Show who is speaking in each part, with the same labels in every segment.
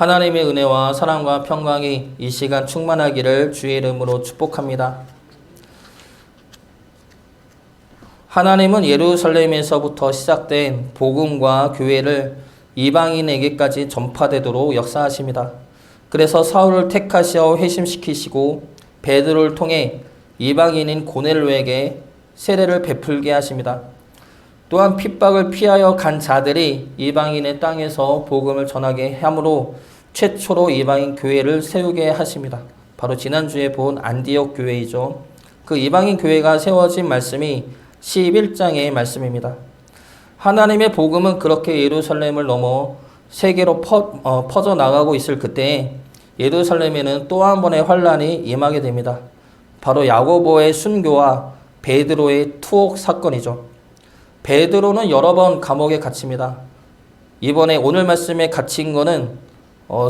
Speaker 1: 하나님의 은혜와 사랑과 평강이 이 시간 충만하기를 주의 이름으로 축복합니다. 하나님은 예루살렘에서부터 시작된 복음과 교회를 이방인에게까지 전파되도록 역사하십니다. 그래서 사울을 택하시어 회심시키시고 베드로를 통해 이방인인 고넬로에게 세례를 베풀게 하십니다. 또한 핍박을 피하여 간 자들이 이방인의 땅에서 복음을 전하게 함으로 최초로 이방인 교회를 세우게 하십니다. 바로 지난주에 본 안디옥 교회이죠. 그 이방인 교회가 세워진 말씀이 11장의 말씀입니다. 하나님의 복음은 그렇게 예루살렘을 넘어 세계로 퍼져나가고 있을 그때에 예루살렘에는 또 한 번의 환란이 임하게 됩니다. 바로 야고보의 순교와 베드로의 투옥 사건이죠. 베드로는 여러 번 감옥에 갇힙니다. 이번에 오늘 말씀에 갇힌 거는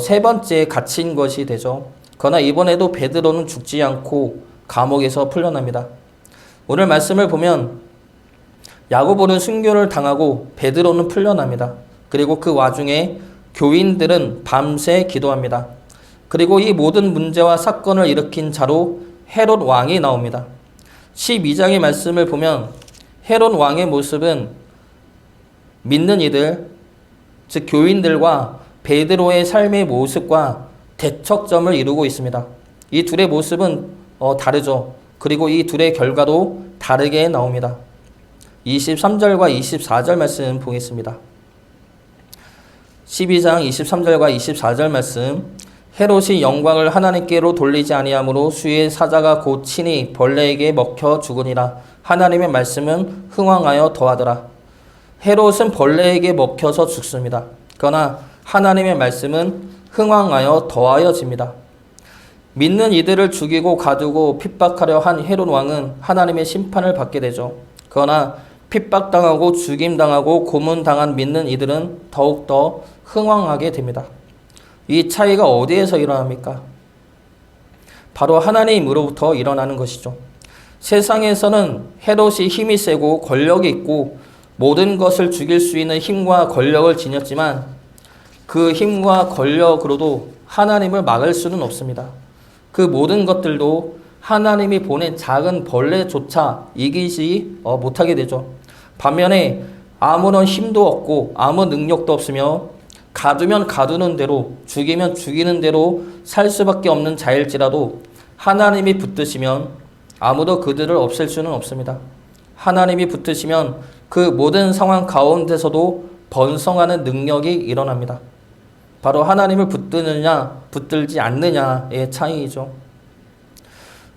Speaker 1: 세 번째 갇힌 것이 되죠. 그러나 이번에도 베드로는 죽지 않고 감옥에서 풀려납니다. 오늘 말씀을 보면 야고보는 순교를 당하고 베드로는 풀려납니다. 그리고 그 와중에 교인들은 밤새 기도합니다. 그리고 이 모든 문제와 사건을 일으킨 자로 헤롯 왕이 나옵니다. 12장의 말씀을 보면 헤롯 왕의 모습은 믿는 이들, 즉 교인들과 베드로의 삶의 모습과 대척점을 이루고 있습니다. 이 둘의 모습은 다르죠. 그리고 이 둘의 결과도 다르게 나옵니다. 23절과 24절 말씀 보겠습니다. 12장 23절과 24절 말씀. 헤롯이 영광을 하나님께로 돌리지 아니하므로 주의 사자가 곧 친히 벌레에게 먹혀 죽으니라. 하나님의 말씀은 흥왕하여 더하더라. 헤롯은 벌레에게 먹혀서 죽습니다. 그러나 하나님의 말씀은 흥왕하여 더하여집니다. 믿는 이들을 죽이고 가두고 핍박하려 한 헤롯 왕은 하나님의 심판을 받게 되죠. 그러나 핍박당하고 죽임당하고 고문당한 믿는 이들은 더욱더 흥왕하게 됩니다. 이 차이가 어디에서 일어납니까? 바로 하나님으로부터 일어나는 것이죠. 세상에서는 헤롯이 힘이 세고 권력이 있고 모든 것을 죽일 수 있는 힘과 권력을 지녔지만 그 힘과 권력으로도 하나님을 막을 수는 없습니다. 그 모든 것들도 하나님이 보낸 작은 벌레조차 이기지 못하게 되죠. 반면에 아무런 힘도 없고 아무 능력도 없으며 가두면 가두는 대로 죽이면 죽이는 대로 살 수밖에 없는 자일지라도 하나님이 붙드시면 아무도 그들을 없앨 수는 없습니다. 하나님이 붙드시면 그 모든 상황 가운데서도 번성하는 능력이 일어납니다. 바로 하나님을 붙드느냐 붙들지 않느냐의 차이이죠.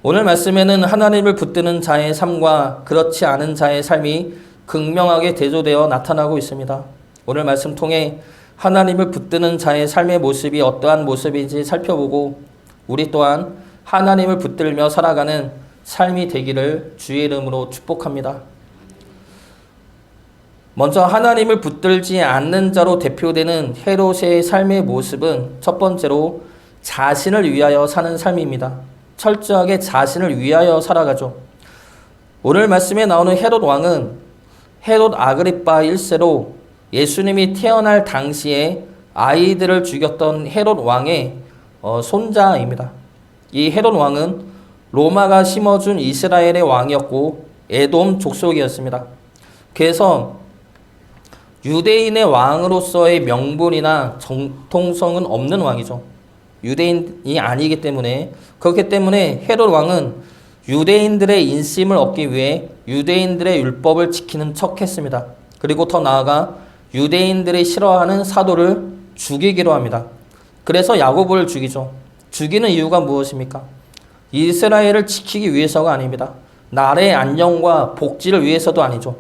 Speaker 1: 오늘 말씀에는 하나님을 붙드는 자의 삶과 그렇지 않은 자의 삶이 극명하게 대조되어 나타나고 있습니다. 오늘 말씀 통해 하나님을 붙드는 자의 삶의 모습이 어떠한 모습인지 살펴보고 우리 또한 하나님을 붙들며 살아가는 삶이 되기를 주의 이름으로 축복합니다. 먼저 하나님을 붙들지 않는 자로 대표되는 헤롯의 삶의 모습은 첫 번째로 자신을 위하여 사는 삶입니다. 철저하게 자신을 위하여 살아가죠. 오늘 말씀에 나오는 헤롯 왕은 헤롯 아그리파 1세로 예수님이 태어날 당시에 아이들을 죽였던 헤롯 왕의 손자입니다. 이 헤롯 왕은 로마가 심어준 이스라엘의 왕이었고 에돔 족속이었습니다. 그래서 유대인의 왕으로서의 명분이나 정통성은 없는 왕이죠. 유대인이 아니기 때문에 그렇기 때문에 헤롯 왕은 유대인들의 인심을 얻기 위해 유대인들의 율법을 지키는 척했습니다. 그리고 더 나아가 유대인들이 싫어하는 사도를 죽이기로 합니다. 그래서 야고보를 죽이죠. 죽이는 이유가 무엇입니까? 이스라엘을 지키기 위해서가 아닙니다. 나라의 안녕과 복지를 위해서도 아니죠.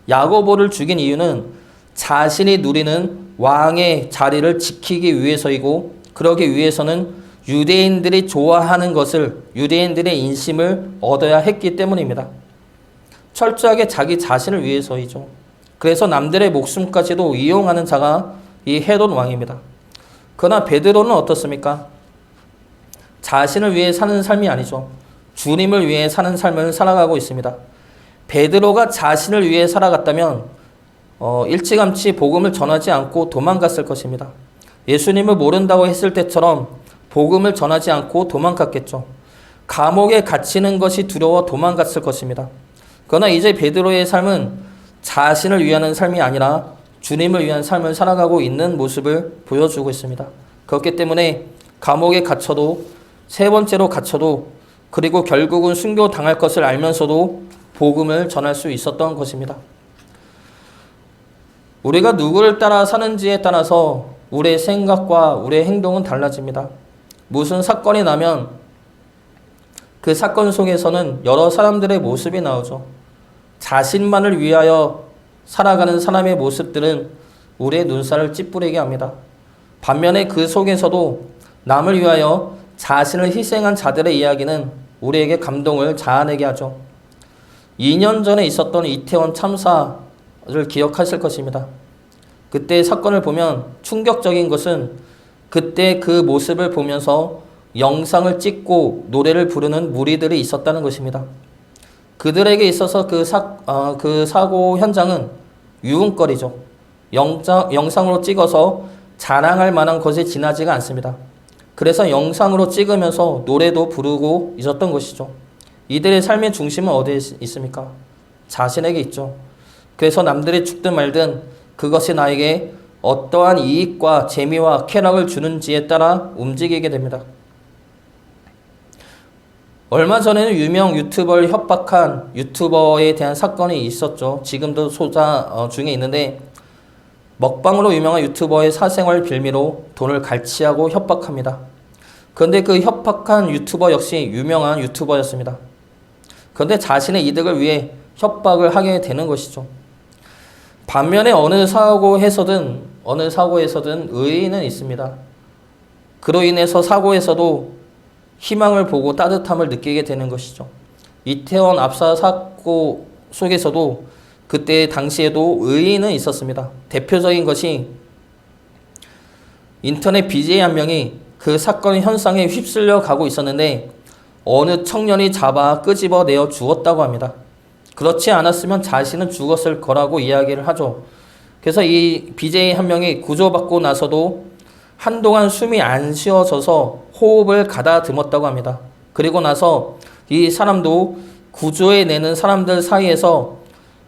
Speaker 1: 야고보를 죽인 이유는 자신이 누리는 왕의 자리를 지키기 위해서이고 그러기 위해서는 유대인들이 좋아하는 것을 유대인들의 인심을 얻어야 했기 때문입니다. 철저하게 자기 자신을 위해서이죠. 그래서 남들의 목숨까지도 이용하는 자가 이 헤롯 왕입니다. 그러나 베드로는 어떻습니까? 자신을 위해 사는 삶이 아니죠. 주님을 위해 사는 삶을 살아가고 있습니다. 베드로가 자신을 위해 살아갔다면 일찌감치 복음을 전하지 않고 도망갔을 것입니다. 예수님을 모른다고 했을 때처럼 복음을 전하지 않고 도망갔겠죠. 감옥에 갇히는 것이 두려워 도망갔을 것입니다. 그러나 이제 베드로의 삶은 자신을 위하는 삶이 아니라 주님을 위한 삶을 살아가고 있는 모습을 보여주고 있습니다. 그렇기 때문에 감옥에 갇혀도, 세 번째로 갇혀도, 그리고 결국은 순교당할 것을 알면서도 복음을 전할 수 있었던 것입니다. 우리가 누구를 따라 사는지에 따라서 우리의 생각과 우리의 행동은 달라집니다. 무슨 사건이 나면 그 사건 속에서는 여러 사람들의 모습이 나오죠. 자신만을 위하여 살아가는 사람의 모습들은 우리의 눈살을 찌푸리게 합니다. 반면에 그 속에서도 남을 위하여 자신을 희생한 자들의 이야기는 우리에게 감동을 자아내게 하죠. 2년 전에 있었던 이태원 참사를 기억하실 것입니다. 그때 사건을 보면 충격적인 것은 그때 그 모습을 보면서 영상을 찍고 노래를 부르는 무리들이 있었다는 것입니다. 그들에게 있어서 그 사고 현장은 유흥거리죠. 영상으로 찍어서 자랑할 만한 것이 지나지가 않습니다. 그래서 영상으로 찍으면서 노래도 부르고 있었던 것이죠. 이들의 삶의 중심은 어디에 있습니까? 자신에게 있죠. 그래서 남들이 죽든 말든 그것이 나에게 어떠한 이익과 재미와 쾌락을 주는지에 따라 움직이게 됩니다. 얼마 전에는 유명 유튜버를 협박한 유튜버에 대한 사건이 있었죠. 지금도 소자 중에 있는데 먹방으로 유명한 유튜버의 사생활 빌미로 돈을 갈취하고 협박합니다. 그런데 그 협박한 유튜버 역시 유명한 유튜버였습니다. 그런데 자신의 이득을 위해 협박을 하게 되는 것이죠. 반면에 어느 사고에서든 의의는 있습니다. 그로 인해서 사고에서도 희망을 보고 따뜻함을 느끼게 되는 것이죠. 이태원 압사 사고 속에서도 그때 당시에도 의의는 있었습니다. 대표적인 것이 인터넷 BJ 한 명이 그 사건 현상에 휩쓸려 가고 있었는데 어느 청년이 잡아 끄집어내어 죽었다고 합니다. 그렇지 않았으면 자신은 죽었을 거라고 이야기를 하죠. 그래서 이 BJ 한 명이 구조받고 나서도 한동안 숨이 안 쉬어져서 호흡을 가다듬었다고 합니다. 그리고 나서 이 사람도 구조해내는 사람들 사이에서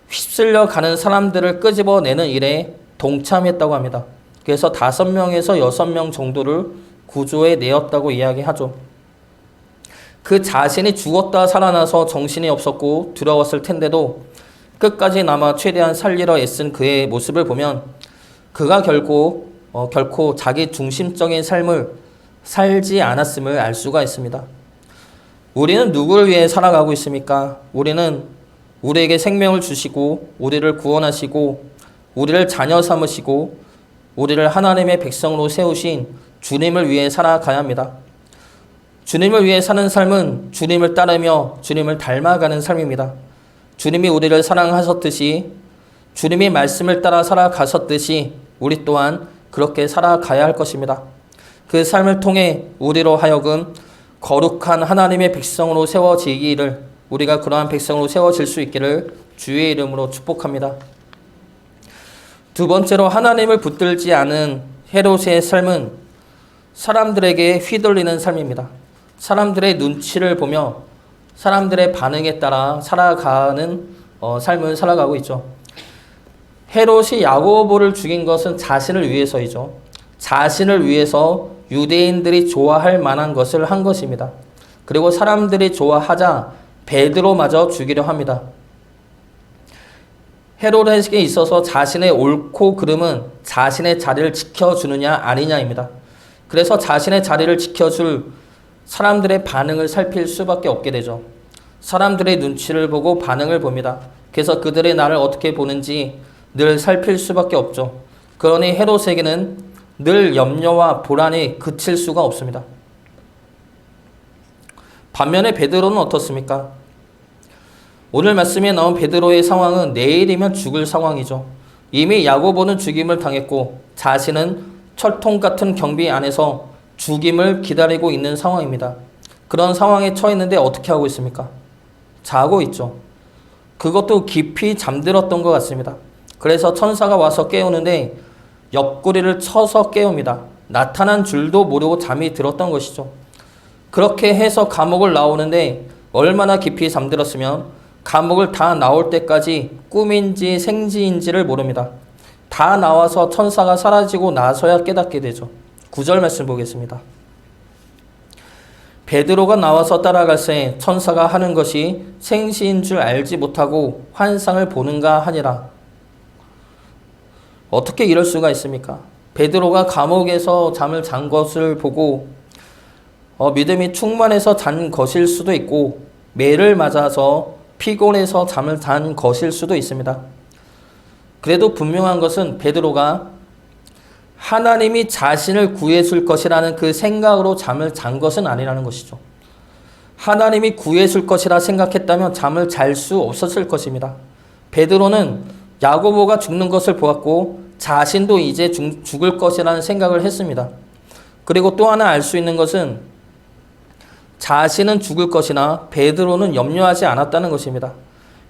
Speaker 1: 휩쓸려 가는 사람들을 끄집어내는 일에 동참했다고 합니다. 그래서 5명에서 6명 정도를 구조해내었다고 이야기하죠. 그 자신이 죽었다 살아나서 정신이 없었고 두려웠을 텐데도 끝까지 남아 최대한 살리려 애쓴 그의 모습을 보면 그가 결코 자기 중심적인 삶을 살지 않았음을 알 수가 있습니다. 우리는 누구를 위해 살아가고 있습니까? 우리는 우리에게 생명을 주시고 우리를 구원하시고 우리를 자녀 삼으시고 우리를 하나님의 백성으로 세우신 주님을 위해 살아가야 합니다. 주님을 위해 사는 삶은 주님을 따르며 주님을 닮아가는 삶입니다. 주님이 우리를 사랑하셨듯이 주님의 말씀을 따라 살아가셨듯이 우리 또한 그렇게 살아가야 할 것입니다. 그 삶을 통해 우리로 하여금 거룩한 하나님의 백성으로 세워지기를, 우리가 그러한 백성으로 세워질 수 있기를 주의 이름으로 축복합니다. 두 번째로, 하나님을 붙들지 않은 헤롯의 삶은 사람들에게 휘둘리는 삶입니다. 사람들의 눈치를 보며 사람들의 반응에 따라 살아가는 삶을 살아가고 있죠. 헤롯이 야고보를 죽인 것은 자신을 위해서이죠. 자신을 위해서 유대인들이 좋아할 만한 것을 한 것입니다. 그리고 사람들이 좋아하자 베드로마저 죽이려 합니다. 헤롯에게 있어서 자신의 옳고 그름은 자신의 자리를 지켜주느냐 아니냐입니다. 그래서 자신의 자리를 지켜줄 사람들의 반응을 살필 수밖에 없게 되죠. 사람들의 눈치를 보고 반응을 봅니다. 그래서 그들의 나를 어떻게 보는지 늘 살필 수밖에 없죠. 그러니 헤롯에게는 늘 염려와 불안이 그칠 수가 없습니다. 반면에 베드로는 어떻습니까? 오늘 말씀에 나온 베드로의 상황은 내일이면 죽을 상황이죠. 이미 야고보는 죽임을 당했고 자신은 철통 같은 경비 안에서 죽임을 기다리고 있는 상황입니다. 그런 상황에 처했는데 어떻게 하고 있습니까? 자고 있죠. 그것도 깊이 잠들었던 것 같습니다. 그래서 천사가 와서 깨우는데 옆구리를 쳐서 깨웁니다. 나타난 줄도 모르고 잠이 들었던 것이죠. 그렇게 해서 감옥을 나오는데 얼마나 깊이 잠들었으면 감옥을 다 나올 때까지 꿈인지 생지인지를 모릅니다. 다 나와서 천사가 사라지고 나서야 깨닫게 되죠. 9절 말씀 보겠습니다. 베드로가 나와서 따라갈새 천사가 하는 것이 생시인 줄 알지 못하고 환상을 보는가 하니라. 어떻게 이럴 수가 있습니까? 베드로가 감옥에서 잠을 잔 것을 보고 믿음이 충만해서 잔 것일 수도 있고 매를 맞아서 피곤해서 잠을 잔 것일 수도 있습니다. 그래도 분명한 것은 베드로가 하나님이 자신을 구해줄 것이라는 그 생각으로 잠을 잔 것은 아니라는 것이죠. 하나님이 구해줄 것이라 생각했다면 잠을 잘 수 없었을 것입니다. 베드로는 야고보가 죽는 것을 보았고 자신도 이제 죽을 것이라는 생각을 했습니다. 그리고 또 하나 알 수 있는 것은 자신은 죽을 것이나 베드로는 염려하지 않았다는 것입니다.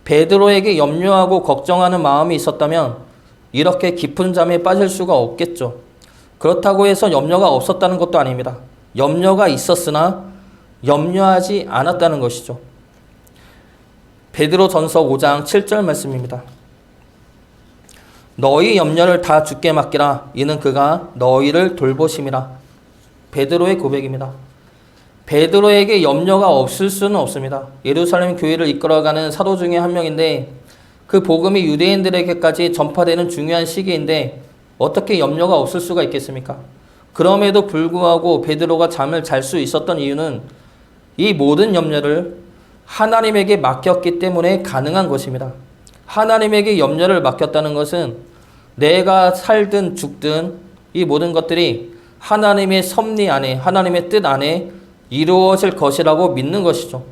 Speaker 1: 베드로에게 염려하고 걱정하는 마음이 있었다면 이렇게 깊은 잠에 빠질 수가 없겠죠. 그렇다고 해서 염려가 없었다는 것도 아닙니다. 염려가 있었으나 염려하지 않았다는 것이죠. 베드로전서 5장 7절 말씀입니다. 너희 염려를 다 주께 맡기라. 이는 그가 너희를 돌보심이라. 베드로의 고백입니다. 베드로에게 염려가 없을 수는 없습니다. 예루살렘 교회를 이끌어가는 사도 중에 한 명인데 그 복음이 유대인들에게까지 전파되는 중요한 시기인데 어떻게 염려가 없을 수가 있겠습니까? 그럼에도 불구하고 베드로가 잠을 잘 수 있었던 이유는 이 모든 염려를 하나님에게 맡겼기 때문에 가능한 것입니다. 하나님에게 염려를 맡겼다는 것은 내가 살든 죽든 이 모든 것들이 하나님의 섭리 안에, 하나님의 뜻 안에 이루어질 것이라고 믿는 것이죠.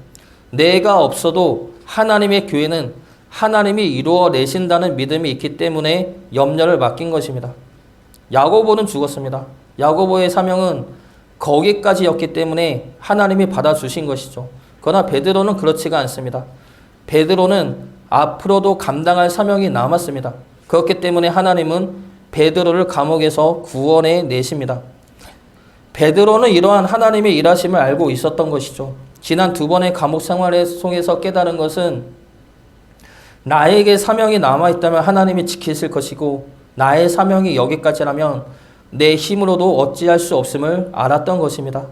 Speaker 1: 내가 없어도 하나님의 교회는 하나님이 이루어내신다는 믿음이 있기 때문에 염려를 맡긴 것입니다. 야고보는 죽었습니다. 야고보의 사명은 거기까지였기 때문에 하나님이 받아주신 것이죠. 그러나 베드로는 그렇지가 않습니다. 베드로는 앞으로도 감당할 사명이 남았습니다. 그렇기 때문에 하나님은 베드로를 감옥에서 구원해 내십니다. 베드로는 이러한 하나님의 일하심을 알고 있었던 것이죠. 지난 2번의 감옥 생활을 통해서 깨달은 것은 나에게 사명이 남아있다면 하나님이 지키실 것이고 나의 사명이 여기까지라면 내 힘으로도 어찌할 수 없음을 알았던 것입니다.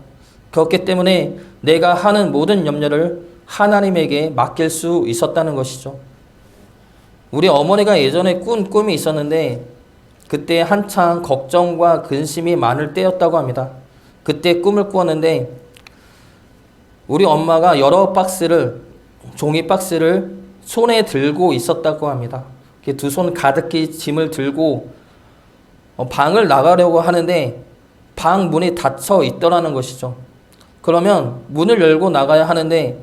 Speaker 1: 그렇기 때문에 내가 하는 모든 염려를 하나님에게 맡길 수 있었다는 것이죠. 우리 어머니가 예전에 꾼 꿈이 있었는데 그때 한창 걱정과 근심이 많을 때였다고 합니다. 그때 꿈을 꾸었는데 우리 엄마가 여러 박스를, 종이 박스를 손에 들고 있었다고 합니다. 2손 가득히 짐을 들고 방을 나가려고 하는데 방 문이 닫혀 있더라는 것이죠. 그러면 문을 열고 나가야 하는데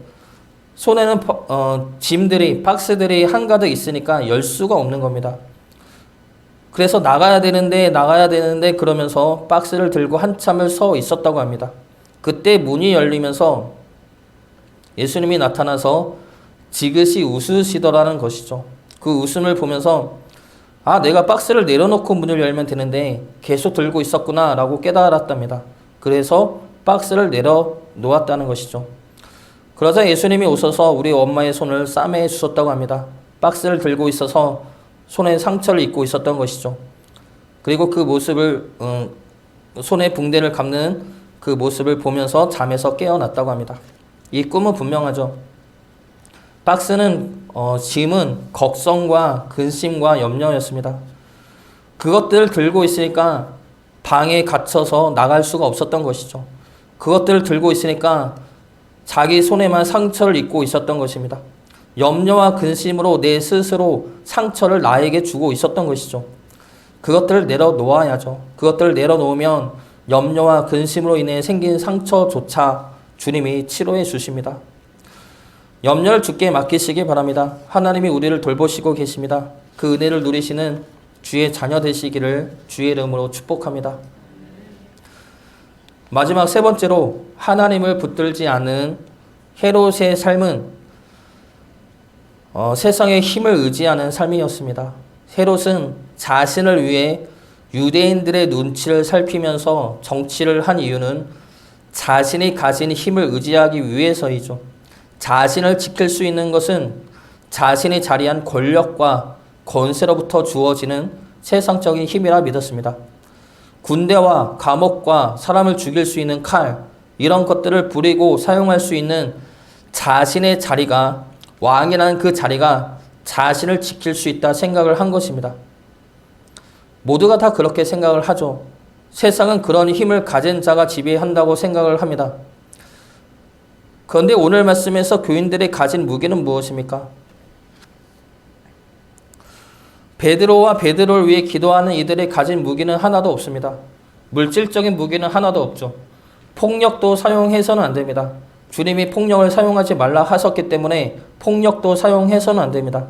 Speaker 1: 손에는 짐들이, 박스들이 한가득 있으니까 열 수가 없는 겁니다. 그래서 나가야 되는데 그러면서 박스를 들고 한참을 서 있었다고 합니다. 그때 문이 열리면서 예수님이 나타나서 지그시 웃으시더라는 것이죠. 그 웃음을 보면서 내가 박스를 내려놓고 문을 열면 되는데 계속 들고 있었구나 라고 깨달았답니다. 그래서 박스를 내려놓았다는 것이죠. 그러자 예수님이 오셔서 우리 엄마의 손을 싸매 주셨다고 합니다. 박스를 들고 있어서 손에 상처를 입고 있었던 것이죠. 그리고 그 모습을 손에 붕대를 감는 그 모습을 보면서 잠에서 깨어났다고 합니다. 이 꿈은 분명하죠. 박스는 짐은 걱정과 근심과 염려였습니다. 그것들을 들고 있으니까 방에 갇혀서 나갈 수가 없었던 것이죠. 그것들을 들고 있으니까 자기 손에만 상처를 입고 있었던 것입니다. 염려와 근심으로 내 스스로 상처를 나에게 주고 있었던 것이죠. 그것들을 내려놓아야죠. 그것들을 내려놓으면 염려와 근심으로 인해 생긴 상처조차 주님이 치료해 주십니다. 염려를 주께 맡기시기 바랍니다. 하나님이 우리를 돌보시고 계십니다. 그 은혜를 누리시는 주의 자녀 되시기를 주의 이름으로 축복합니다. 마지막 3번째로 하나님을 붙들지 않은 헤롯의 삶은 세상의 힘을 의지하는 삶이었습니다. 헤롯은 자신을 위해 유대인들의 눈치를 살피면서 정치를 한 이유는 자신이 가진 힘을 의지하기 위해서이죠. 자신을 지킬 수 있는 것은 자신이 자리한 권력과 권세로부터 주어지는 세상적인 힘이라 믿었습니다. 군대와 감옥과 사람을 죽일 수 있는 칼, 이런 것들을 부리고 사용할 수 있는 자신의 자리가, 왕이라는 그 자리가 자신을 지킬 수 있다 생각을 한 것입니다. 모두가 다 그렇게 생각을 하죠. 세상은 그런 힘을 가진 자가 지배한다고 생각을 합니다. 그런데 오늘 말씀에서 교인들이 가진 무기는 무엇입니까? 베드로와 베드로를 위해 기도하는 이들이 가진 무기는 하나도 없습니다. 물질적인 무기는 하나도 없죠. 폭력도 사용해서는 안 됩니다. 주님이 폭력을 사용하지 말라 하셨기 때문에 폭력도 사용해서는 안 됩니다.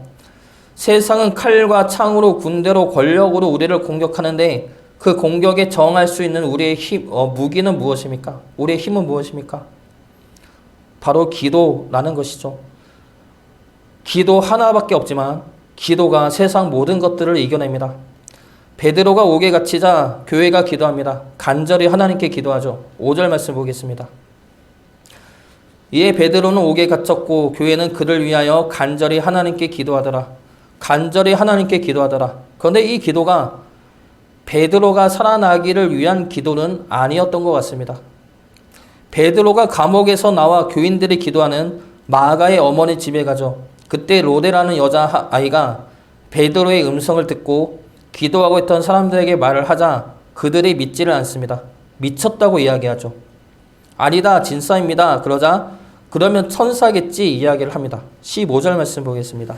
Speaker 1: 세상은 칼과 창으로, 군대로, 권력으로 우리를 공격하는데 그 공격에 저항할 수 있는 우리의 무기는 무엇입니까? 우리의 힘은 무엇입니까? 바로 기도라는 것이죠. 기도 하나밖에 없지만 기도가 세상 모든 것들을 이겨냅니다. 베드로가 옥에 갇히자 교회가 기도합니다. 간절히 하나님께 기도하죠. 5절 말씀 보겠습니다. 이에 베드로는 옥에 갇혔고 교회는 그를 위하여 간절히 하나님께 기도하더라. 간절히 하나님께 기도하더라. 그런데 이 기도가 베드로가 살아나기를 위한 기도는 아니었던 것 같습니다. 베드로가 감옥에서 나와 교인들이 기도하는 마가의 어머니 집에 가죠. 그때 로데라는 여자아이가 베드로의 음성을 듣고 기도하고 있던 사람들에게 말을 하자 그들이 믿지를 않습니다. 미쳤다고 이야기하죠. 아니다, 진짜입니다. 그러자 그러면 천사겠지 이야기를 합니다. 15절 말씀 보겠습니다.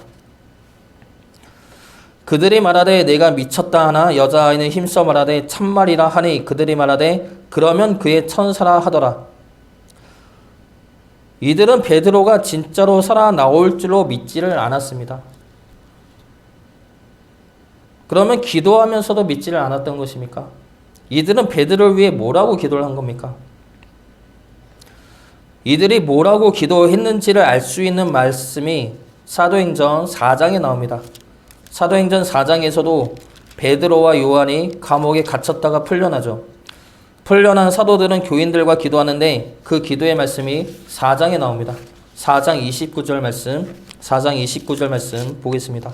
Speaker 1: 그들이 말하되 내가 미쳤다 하나 여자아이는 힘써 말하되 참말이라 하니 그들이 말하되 그러면 그의 천사라 하더라. 이들은 베드로가 진짜로 살아나올 줄로 믿지를 않았습니다. 그러면 기도하면서도 믿지를 않았던 것입니까? 이들은 베드로를 위해 뭐라고 기도를 한 겁니까? 이들이 뭐라고 기도했는지를 알 수 있는 말씀이 사도행전 4장에 나옵니다. 사도행전 4장에서도 베드로와 요한이 감옥에 갇혔다가 풀려나죠. 풀려난 사도들은 교인들과 기도하는데 그 기도의 말씀이 4장에 나옵니다. 4장 29절 말씀, 4장 29절 말씀 보겠습니다.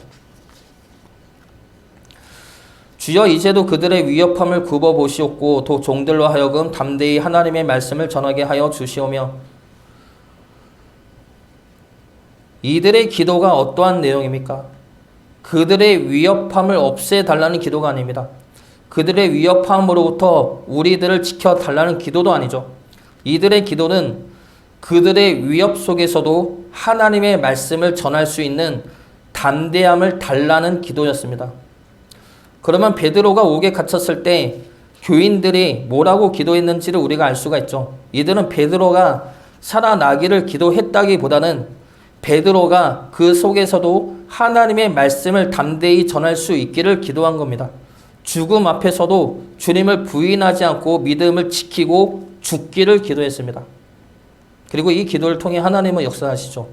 Speaker 1: 주여 이제도 그들의 위협함을 굽어 보시옵고 또 종들로 하여금 담대히 하나님의 말씀을 전하게 하여 주시오며. 이들의 기도가 어떠한 내용입니까? 그들의 위협함을 없애달라는 기도가 아닙니다. 그들의 위협함으로부터 우리들을 지켜달라는 기도도 아니죠. 이들의 기도는 그들의 위협 속에서도 하나님의 말씀을 전할 수 있는 담대함을 달라는 기도였습니다. 그러면 베드로가 옥에 갇혔을 때 교인들이 뭐라고 기도했는지를 우리가 알 수가 있죠. 이들은 베드로가 살아나기를 기도했다기보다는 베드로가 그 속에서도 하나님의 말씀을 담대히 전할 수 있기를 기도한 겁니다. 죽음 앞에서도 주님을 부인하지 않고 믿음을 지키고 죽기를 기도했습니다. 그리고 이 기도를 통해 하나님은 역사하시죠.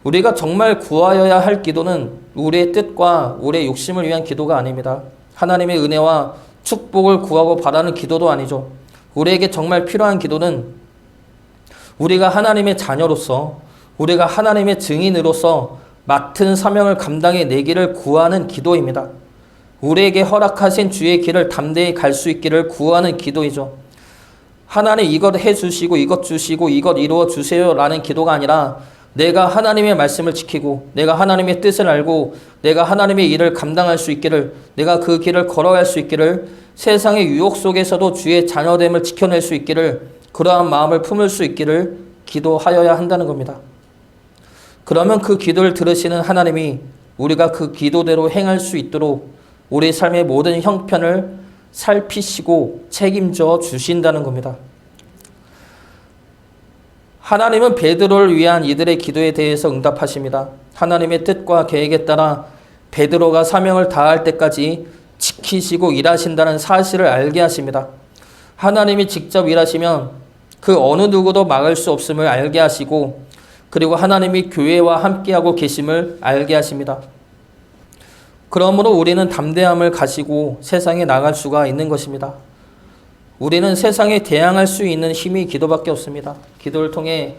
Speaker 1: 우리가 정말 구하여야 할 기도는 우리의 뜻과 우리의 욕심을 위한 기도가 아닙니다. 하나님의 은혜와 축복을 구하고 바라는 기도도 아니죠. 우리에게 정말 필요한 기도는 우리가 하나님의 자녀로서, 우리가 하나님의 증인으로서 맡은 사명을 감당해 내기를 구하는 기도입니다. 우리에게 허락하신 주의 길을 담대히 갈 수 있기를 구하는 기도이죠. 하나님 이것 해주시고 이것 주시고 이것 이루어 주세요 라는 기도가 아니라 내가 하나님의 말씀을 지키고 내가 하나님의 뜻을 알고 내가 하나님의 일을 감당할 수 있기를, 내가 그 길을 걸어갈 수 있기를, 세상의 유혹 속에서도 주의 자녀됨을 지켜낼 수 있기를, 그러한 마음을 품을 수 있기를 기도하여야 한다는 겁니다. 그러면 그 기도를 들으시는 하나님이 우리가 그 기도대로 행할 수 있도록 우리 삶의 모든 형편을 살피시고 책임져 주신다는 겁니다. 하나님은 베드로를 위한 이들의 기도에 대해서 응답하십니다. 하나님의 뜻과 계획에 따라 베드로가 사명을 다할 때까지 지키시고 일하신다는 사실을 알게 하십니다. 하나님이 직접 일하시면 그 어느 누구도 막을 수 없음을 알게 하시고, 그리고 하나님이 교회와 함께하고 계심을 알게 하십니다. 그러므로 우리는 담대함을 가지고 세상에 나갈 수가 있는 것입니다. 우리는 세상에 대항할 수 있는 힘이 기도밖에 없습니다. 기도를 통해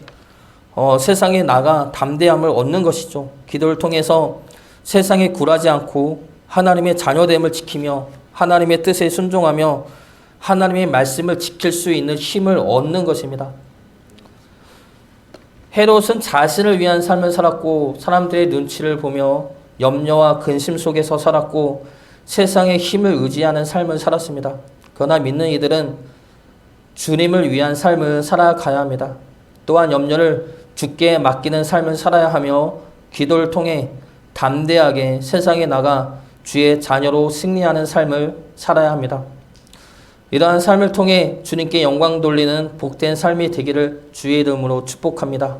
Speaker 1: 세상에 나가 담대함을 얻는 것이죠. 기도를 통해서 세상에 굴하지 않고 하나님의 자녀됨을 지키며 하나님의 뜻에 순종하며 하나님의 말씀을 지킬 수 있는 힘을 얻는 것입니다. 헤롯은 자신을 위한 삶을 살았고 사람들의 눈치를 보며 염려와 근심 속에서 살았고 세상의 힘을 의지하는 삶을 살았습니다. 그러나 믿는 이들은 주님을 위한 삶을 살아가야 합니다. 또한 염려를 주께 맡기는 삶을 살아야 하며 기도를 통해 담대하게 세상에 나가 주의 자녀로 승리하는 삶을 살아야 합니다. 이러한 삶을 통해 주님께 영광 돌리는 복된 삶이 되기를 주의 이름으로 축복합니다.